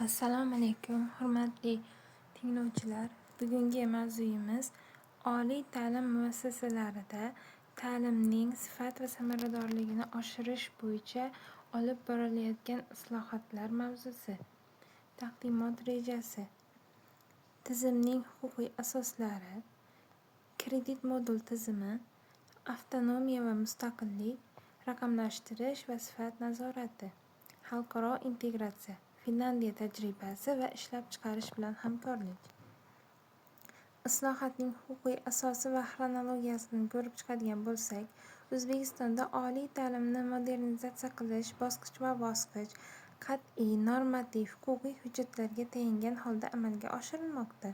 Assalomu alaykum, hurmatli tinglovchilar. Bugungi mavzuyimiz oliy ta'lim muassasalarida ta'limning sifat va samaradorligini oshirish bo'yicha olib borilayotgan islohotlar mavzusi. Taqdimot rejasi. Tizimning huquqiy asoslari, kredit modul tizimi, avtonomiya va mustaqillik, raqamlashtirish va sifat nazorati, xalqaro integratsiya, Finlandiya tajribasi va ishlab chiqarish bilan hamkorlik. Islohotning huquqiy asosi va xronologiyasini ko'rib chiqadigan bo'lsak, O'zbekistonda oliy ta'limni modernizatsiya qilish bosqichma-bosqich qat'iy normativ huquqiy hujjatlarga tayangan holda amalga oshirilmoqda.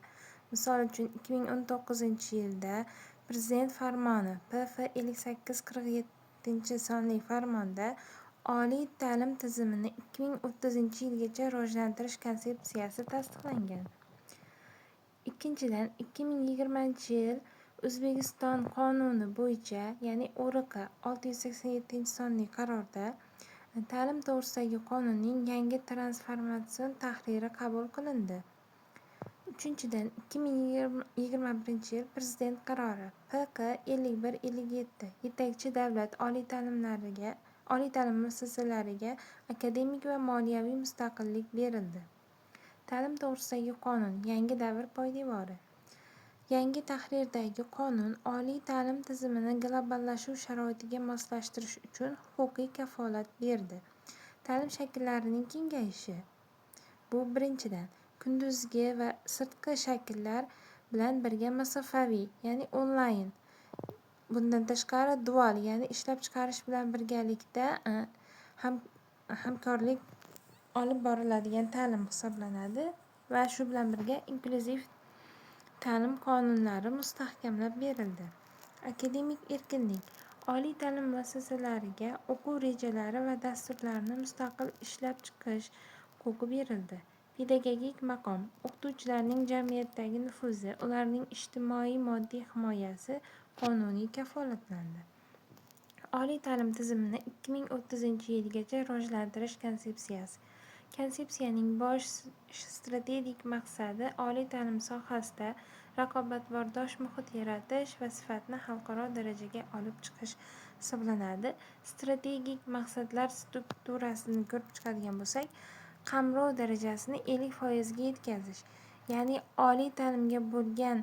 Misol uchun, 2019-yilda Prezident farmoni PF 5847 sonli oliy ta'lim tizimini 2030-yilgacha rivojlantirish konsepsiyasi tasdiqlangan. Ikkinchidan, 2020-yil O'zbekiston qonuni bo'yicha, ya'ni O'RK 687 sonli qarorda ta'lim to'g'risidagi qonunning yangi transformatsion tahriri qabul qilindi. Uchinchidan, 2021-yil Prezident qarori PK 5157 yetakchi davlat oliy ta'lim muassasalariga akademik va moliyaviy mustaqillik berildi. Ta'lim to'g'risidagi qonun yangi davr poydevori. Yangi tahrirdagi qonun oliy ta'lim tizimini globallashuv sharoitiga moslashtirish uchun huquqiy kafolat berdi. Ta'lim shakllarining kengayishi. Bu birinchidan, kunduzgi va sirtqi shakllar bilan birga masofaviy, ya'ni onlayn. Bundan tashqari dual, ya'ni ishlab chiqarish bilan birgalikda hamkorlik olib boriladigan ta'lim hisoblanadi va shu bilan birga inklyuziv ta'lim qonunlari mustahkamlab berildi. Akademik erkinlik. Oliy ta'lim muassasalariga o'quv rejalari va dasturlarini mustaqil ishlab chiqish huquqi berildi. Pedagogik maqom. O'qituvchilarning jamiyatdagi nufuzi, ularning ijtimoiy-moddiy himoyasi qonuniy kafolatlandi. Oliy ta'lim tizimini 2030-yilgacha rivojlantirish konsepsiyasi. Konsepsiyaning bosh strategik maqsadi oliy ta'lim sohasida raqobatbardosh muhit yaratish va sifatni xalqaro darajaga olib chiqish hisoblanadi. Strategik maqsadlar strukturasini ko'rib chiqadigan bo'lsak, qamrov darajasini 50% ga yetkazish, ya'ni oliy ta'limga bo'lgan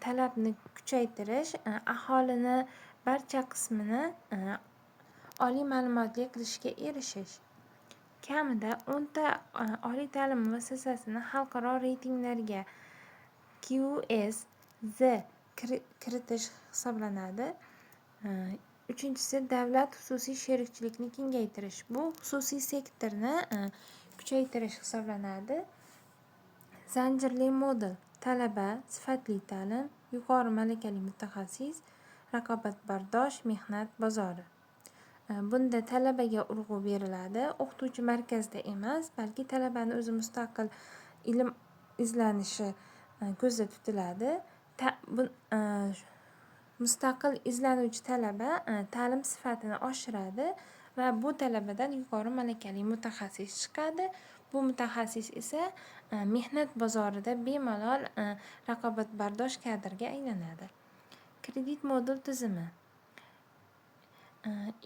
talabni kuchaytirish, aholini barcha qismini oliy ma'lumotli qilishga erishish. Kamida 10 ta oliy ta'lim muassasasini xalqaro reytinglarga QS kiritish hisoblanadi. Uchinchisi, davlat-xususiy sherikchilikni kengaytirish. Bu xususiy sektorni kuchaytirish hisoblanadi. Zanjirli model. Talaba, sifatli ta'lim, yuqori malakali mutaxassis, raqobatbardosh mehnat bozori. Bunda talabaga urg'u beriladi. O'qituvchi markazda emas, balki talabani o'zi mustaqil ilm izlanishi ko'zda tutiladi. Mustaqil izlanuvchi talaba ta'lim sifatini oshiradi va bu talabadan yuqori malakali mutaxassis chiqadi. Bu mutaxassis esa mehnat bozorida bemalol raqobatbardosh kadrga aylanadi. Kredit modul tizimi.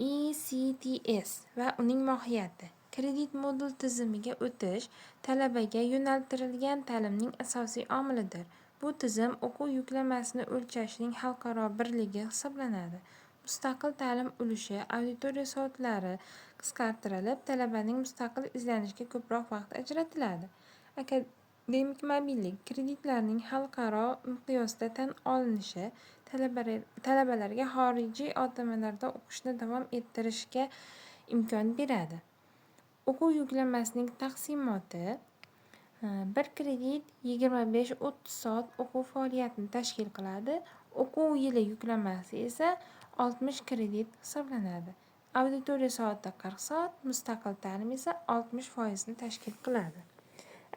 ECTS va uning mohiyati. Kredit modul tizimiga o'tish talabaga yo'naltirilgan ta'limning asosiy omilidir. Bu tizim o'quv yuklamasini o'lchashning xalqaro birligi hisoblanadi. Mustaqil ta'lim ulushi, auditoriya soatlari qisqartirilib, talabaning mustaqil izlanishiga ko'proq vaqt ajratiladi. Akademik mobillik. Kreditlarning xalqaro miqyosda tan olinishi talabalarga xorijiy OTMlarda o'qishni davom ettirishga imkon beradi. O'quv yuklamasining taqsimoti. Bir kredit 25-30 soat o'quv faoliyatini tashkil qiladi. O'quv yili yuklamasi esa 60 kredit hisoblanadi. Auditoriya soati 40 soat, mustaqil ta'lim esa 60% ni tashkil qiladi.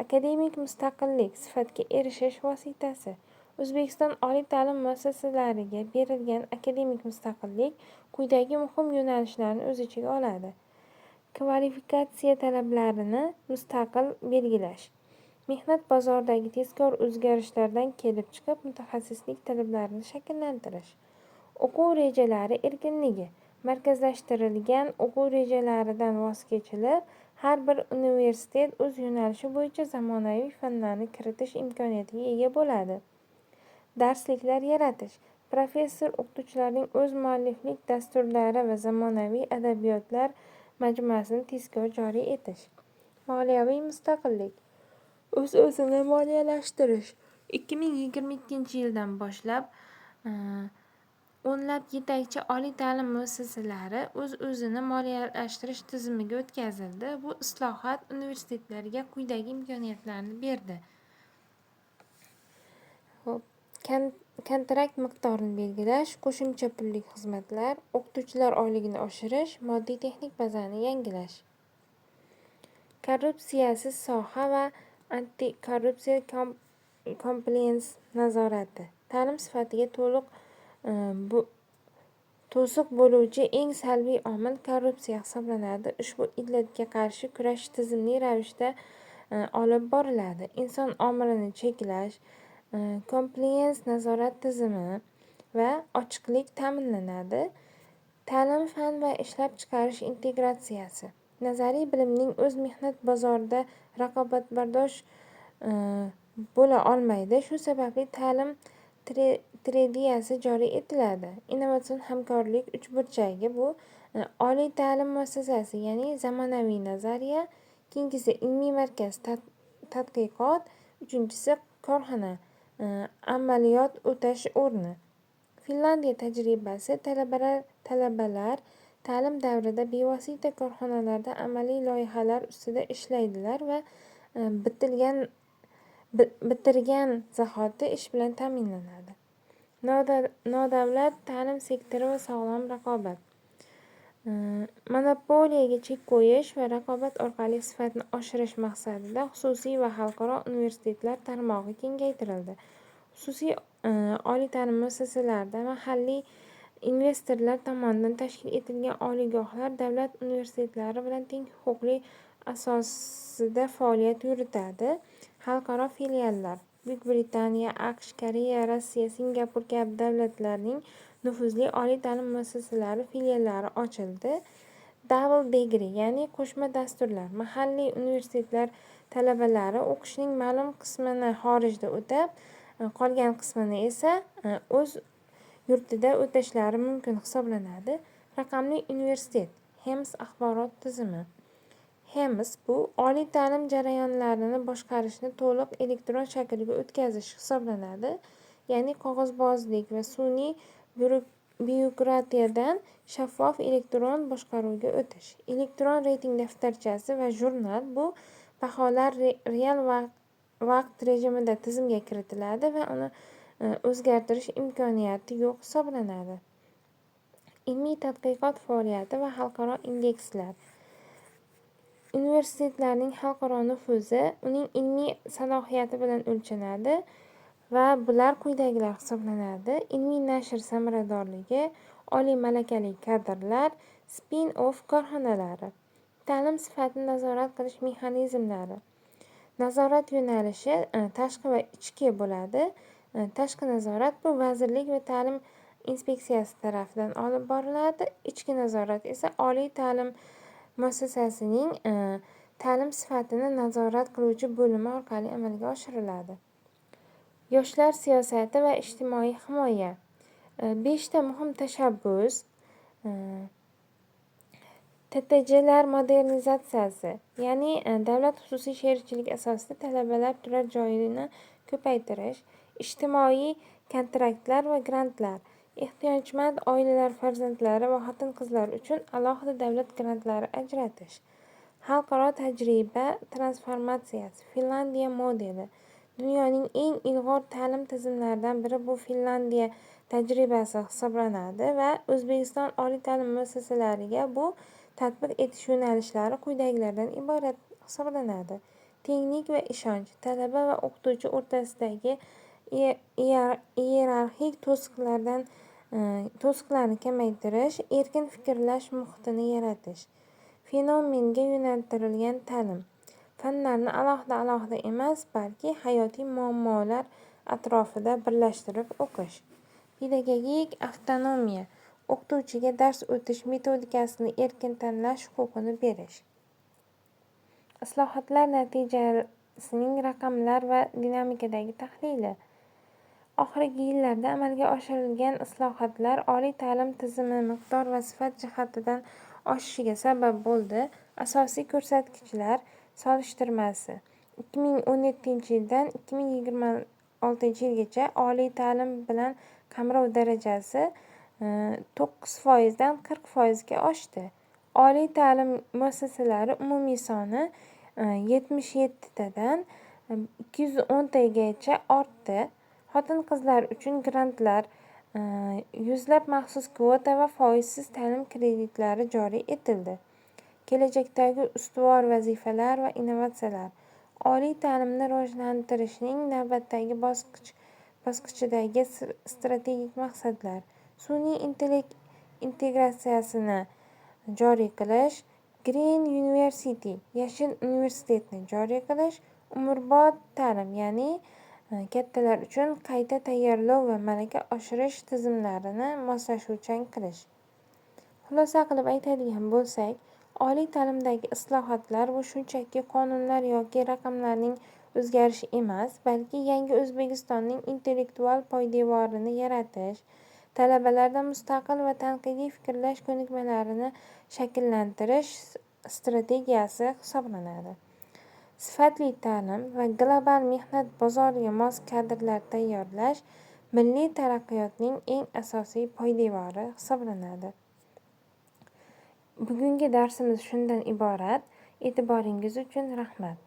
Akademik mustaqillik, sifatga erishish vositasi. O'zbekiston oliy ta'lim muassasalariga berilgan akademik mustaqillik quyidagi muhim yo'nalishlarni o'z ichiga oladi. Kvalifikatsiya talablarini mustaqil belgilash. Mehnat bozoridagi tezkor o'zgarishlardan kelib chiqib, mutaxassislik talablarini shakllantirish. O'quv rejalari erkinligi. Markazlashtirilgan o'quv rejalaridan voz kechilib, har bir universitet o'z yo'nalishi bo'yicha zamonaviy fanlarni kiritish imkoniyatiga ega bo'ladi. Darsliklar yaratish. Professor-o'qituvchilarning o'z mualliflik dasturlari va zamonaviy adabiyotlar majmuasini tezkor joriy etish. Moliyaviy mustaqillik. O'z-o'zini moliyalashtirish. 2022-yildan boshlab o'nlab yetakchi oliy ta'lim muassasalari o'z-o'zini moliyalashtirish tizimiga o'tkazildi. Bu islohot universitetlarga quyidagi imkoniyatlarni berdi. Kontrakt miqdorini belgilash, qo'shimcha pullik xizmatlar, o'qituvchilar oyligini oshirish, moddiy-texnik bazani yangilash. Korrupsiyasiz soha va antikorrupsiya komplens nazorati. Ta'lim sifatiga to'siq bo'luvchi eng salbiy omil korrupsiya hisoblanadi. Ushbu illatga qarshi kurash tizimli ravishda olib boriladi. Inson omilini cheklash, komplens nazorat tizimi va ochiqlik ta'minlanadi. Ta'lim, fan va ishlab chiqarish integratsiyasi. Nazariy bilimning o'z mehnat bozorida raqobatbardosh bo'la olmaydi. Shu sababli ta'lim strategiyasi joriy etiladi. Innovatsion hamkorlik uchburchagi bu oliy ta'lim muassasasi, ya'ni zamonaviy nazariya, ikkinchisi ilmiy markaz tadqiqot, uchinchisi korxona amaliyot o'tash o'rni. Finlandiya tajribasi. Talabalar ta'lim davrida bevosita korxonalarda amaliy loyihalar ustida ishlaydilar va bitirgan zahoti ish bilan ta'minlanadi. Nodavlat ta'lim sektori va sog'lom raqobat. Monopoliyaga chek qo'yish va raqobat orqali sifatni oshirish maqsadida xususiy va xalqaro universitetlar tarmog'i kengaytirildi. Xususiy oliy ta'lim muassasalarida mahalliy investorlar tomonidan tashkil etilgan oliygohlar davlat universitetlari bilan teng huquqli asosida faoliyat yuritadi. Xalqaro filiallar. Buyuk Britaniya, AQSh, Koreya, Rossiya, Singapur kabi davlatlarning nufuzli oliy ta'lim muassasalari filiallari ochildi. Double degree, ya'ni qo'shma dasturlar. Mahalliy universitetlar talabalari o'qishning ma'lum qismini xorijda o'tab, qolgan qismini esa o'z yurtida o'tashlari mumkin hisoblanadi. Raqamli universitet. HEMS axborot tizimi. HEMS bu oliy ta'lim jarayonlarini boshqarishni to'liq elektron shaklga o'tkazish hisoblanadi. Ya'ni qog'ozbozlik va sun'iy byurokratiyadan shaffof elektron boshqaruvga o'tish. Elektron reyting daftarchasi va jurnal. Bu baholar real vaqt rejimida tizimga kiritiladi va uni o'zgartirish imkoniyati yo'q hisoblanadi. Ilmiy tadqiqot faoliyati va xalqaro indekslar. Universitetlarning xalqaro nufuzi uning ilmiy salohiyati bilan o'lchanadi va bular quyidagilar hisoblanadi. Ilmiy nashr samaradorligi, oliy malakali kadrlar, spin-off korxonalari. Ta'lim sifatini nazorat qilish mexanizmlari. Nazorat yo'nalishi tashqi va ichki bo'ladi. Tashqi nazorat bu vazirlik va ta'lim inspeksiyasi tarafidan olib boriladi. Ichki nazorat esa oliy ta'lim muassasasining ta'lim sifatini nazorat qiluvchi bo'limi orqali amalga oshiriladi. Yoshlar siyosati va ijtimoiy himoya. 5 ta muhim tashabbus. TTJlar modernizatsiyasi, ya'ni davlat-xususiy sherikchilik asosida talabalar turar joyini ko'paytirish. Ijtimoiy kontraktlar va grantlar. Ehtiyojmand oilalar farzandlari va xotin-qizlar uchun alohida davlat grantlari ajratish. Xalqaro tajriba transformatsiyasi. Finlandiya modeli. Dunyoning eng ilg'or ta'lim tizimlaridan biri bu Finlandiya tajribasi hisoblanadi va O'zbekiston oliy ta'lim muassasalariga bu tatbiq etish yo'nalishlari quyidagilardan iborat hisoblanadi. Tenglik va ishonch. Talaba va o'qituvchi o'rtasidagi iyerarxik to'siqlarni kamaytirish, erkin fikrlash muhitini yaratish. Fenomenga yo'naltirilgan ta'lim. Fanlarni alohida emas, balki hayotiy muammolar atrofida birlashtirib o'qish. Pedagogik avtonomiya. O'qituvchiga dars o'tish metodikasini erkin tanlash huquqini berish. Islohotlar natijasining raqamlar va dinamikadagi tahlili. Oxirgi yillarda amalga oshirilgan islohotlar oliy ta'lim tizimi miqdor va sifat jihatidan oshishiga sabab bo'ldi. Asosiy ko'rsatkichlar solishtirmasi. 2017-yildan 2026-yilgacha oliy ta'lim bilan qamrov darajasi 9% dan 40% ga oshdi. Oliy ta'lim muassasalari umumiy soni 77 dan 210 tagacha ortdi. Xotin-qizlar uchun grantlar, yuzlab maxsus kvota va foizsiz ta'lim kreditlari joriy etildi. Kelajakdagi ustuvor vazifalar va innovatsiyalar. Oliy ta'limni rivojlantirishning navbatdagi bosqichidagi strategik maqsadlar. Sun'iy intellekt integratsiyasini joriy qilish, Green University, yashil universitetni joriy qilish, umrbod ta'lim, ya'ni kattalar uchun qayta tayyorlov va malaka oshirish tizimlarini moslashuvchan qilish. Xulosa qilib aytadigan bo'lsak, oliy ta'limdagi islohotlar bu shunchaki qonunlar yoki raqamlarning o'zgarishi emas, balki yangi O'zbekistonning intellektual poydevorini yaratish, talabalarda mustaqil va tanqidiy fikrlash ko'nikmalarini shakllantirish strategiyasi hisoblanadi. Sifatli ta'lim va global mehnat bozoriga mos kadrlar tayyorlash milliy taraqqiyotning eng asosiy poydevori hisoblanadi. Bugungi darsimiz shundan iborat. E'tiboringiz uchun rahmat.